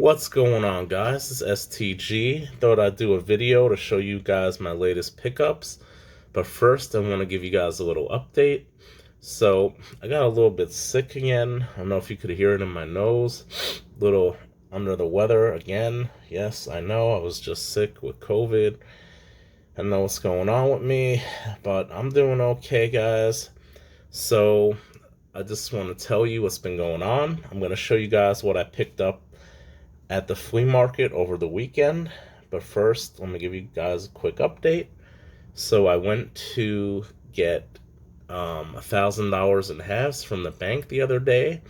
What's going on, guys? It's STG. Thought I'd do a video to show you guys my latest pickups. But first, I want to give you guys a little update. So, I got a little bit sick again. I don't know if you could hear it in my nose. A little under the weather again. Yes, I know. I was just sick with COVID. I know what's going on with me. But I'm doing okay, guys. So, I just want to tell you what's been going on. I'm going to show you guys what I picked up at the flea market over the weekend. But first, let me give you guys a quick update. So I went to get $1,000 in halves from the bank the other day,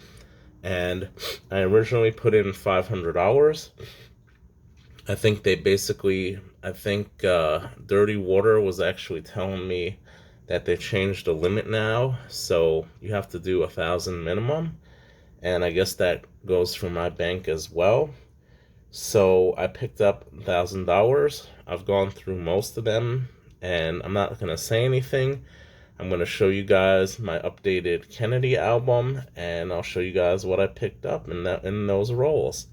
and I originally put in $500. I think Dirty Water was actually telling me that they changed the limit now, so you have to do 1,000 minimum, and I guess that goes for my bank as well. So I picked up $1,000. I've gone through most of them, and I'm not going to say anything. I'm going to show you guys my updated Kennedy album, and I'll show you guys what I picked up in those rolls.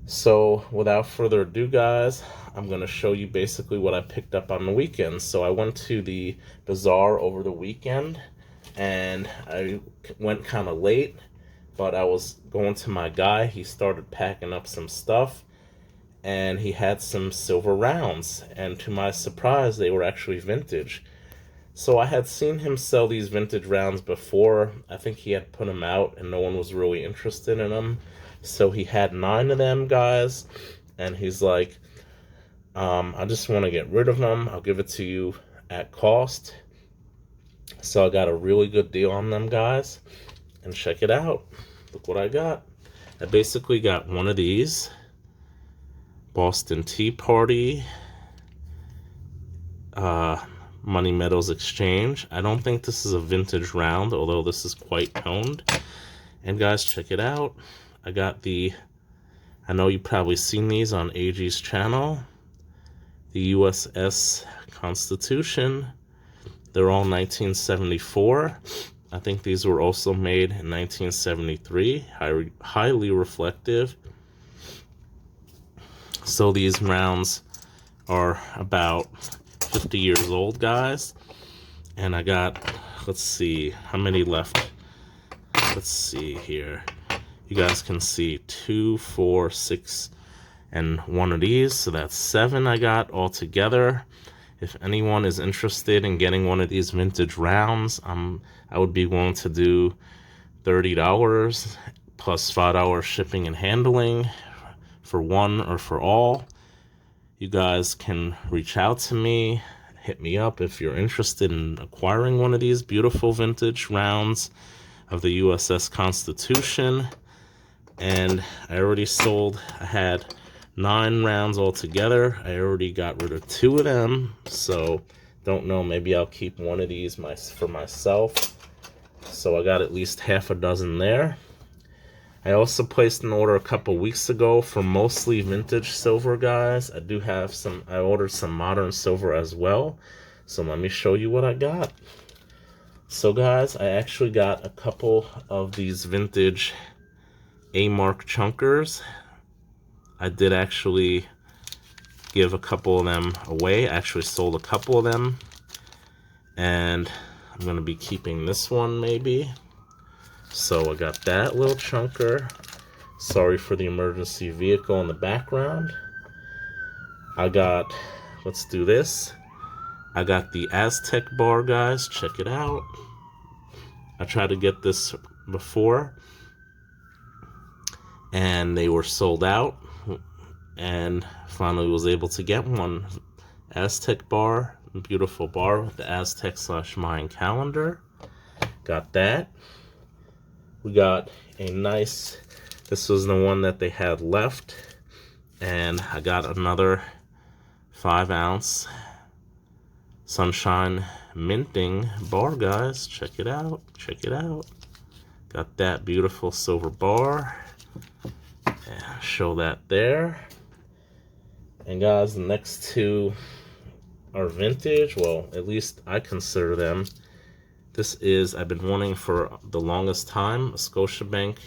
So without further ado, guys, I'm going to show you basically what I picked up on the weekend. So I went to the bazaar over the weekend, and I went kind of late. But I was going to my guy. He started packing up some stuff, and he had some silver rounds, and to my surprise, they were actually vintage. So I had seen him sell these vintage rounds before. I think he had put them out and no one was really interested in them. So he had 9 of them, guys, and he's like, I just want to get rid of them. I'll give it to you at cost. So I got a really good deal on them, guys, and check it out. Look what I got. I basically got one of these Boston Tea Party Money Metals Exchange. I don't think this is a vintage round, although this is quite toned. And guys, check it out. I got I know you've probably seen these on AG's channel, the USS Constitution. They're all 1974. I think these were also made in 1973, highly reflective. So these rounds are about 50 years old, guys. And I got, let's see, how many left? Let's see here. You guys can see 2, 4, 6, and 1 of these. So that's 7 I got all together. If anyone is interested in getting one of these vintage rounds, I would be willing to do $30 plus $5 shipping and handling for one or for all. You guys can reach out to me, hit me up if you're interested in acquiring one of these beautiful vintage rounds of the USS Constitution. And I already sold, I had 9 rounds altogether. I already got rid of 2 of them, so don't know, maybe I'll keep one of these for myself. So I got at least half a dozen there. I also placed an order a couple weeks ago for mostly vintage silver, guys. I ordered some modern silver as well. So let me show you what I got. So guys, I actually got a couple of these vintage A-Mark chunkers. I did actually give a couple of them away. I actually sold a couple of them. And I'm going to be keeping this one maybe. So I got that little chunker. Sorry for the emergency vehicle in the background. Let's do this. I got the Aztec bar, guys. Check it out. I tried to get this before, and they were sold out. And finally was able to get one. Aztec bar, beautiful bar with the Aztec/Mayan calendar. Got that. We got a nice, this was the one that they had left, and I got another 5-ounce Sunshine minting bar, guys. Check it out, check it out. Got that beautiful silver bar. Yeah, show that there. And guys, the next 2 are vintage. Well, at least I consider them. This is, I've been wanting for the longest time, a Scotiabank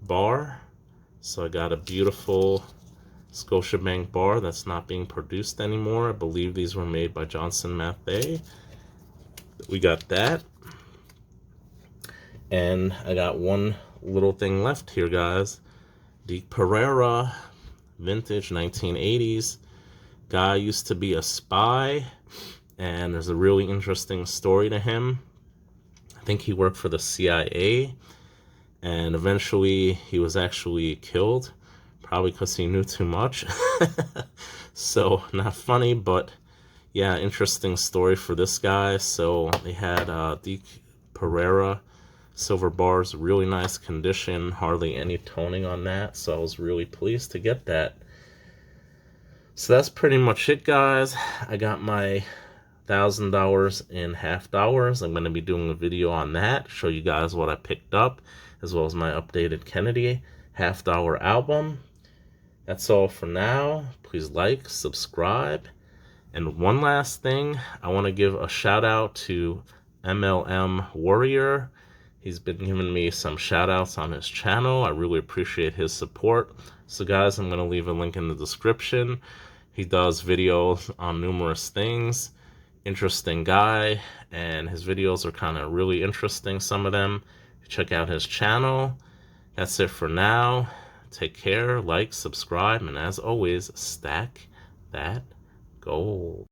bar. So I got a beautiful Scotiabank bar that's not being produced anymore. I believe these were made by Johnson Matthey. We got that. And I got one little thing left here, guys. Deke Pereira, vintage 1980s. Guy used to be a spy, and there's a really interesting story to him. I think he worked for the CIA, and eventually he was actually killed, probably because he knew too much. So, not funny, but yeah, interesting story for this guy. So they had Deke Pereira silver bars, really nice condition, hardly any toning on that, so I was really pleased to get that. So that's pretty much it, guys. I got my $1,000 in half dollars. I'm going to be doing a video on that, show you guys what I picked up, as well as my updated Kennedy half-dollar album. That's all for now. Please like, subscribe. And one last thing, I want to give a shout out to MLM Warrior. He's been giving me some shout outs on his channel. I really appreciate his support. So guys, I'm going to leave a link in the description. He does videos on numerous things. Interesting guy, and his videos are kind of really interesting, some of them. Check out his channel. That's it for now. Take care, like, subscribe, and as always, stack that gold.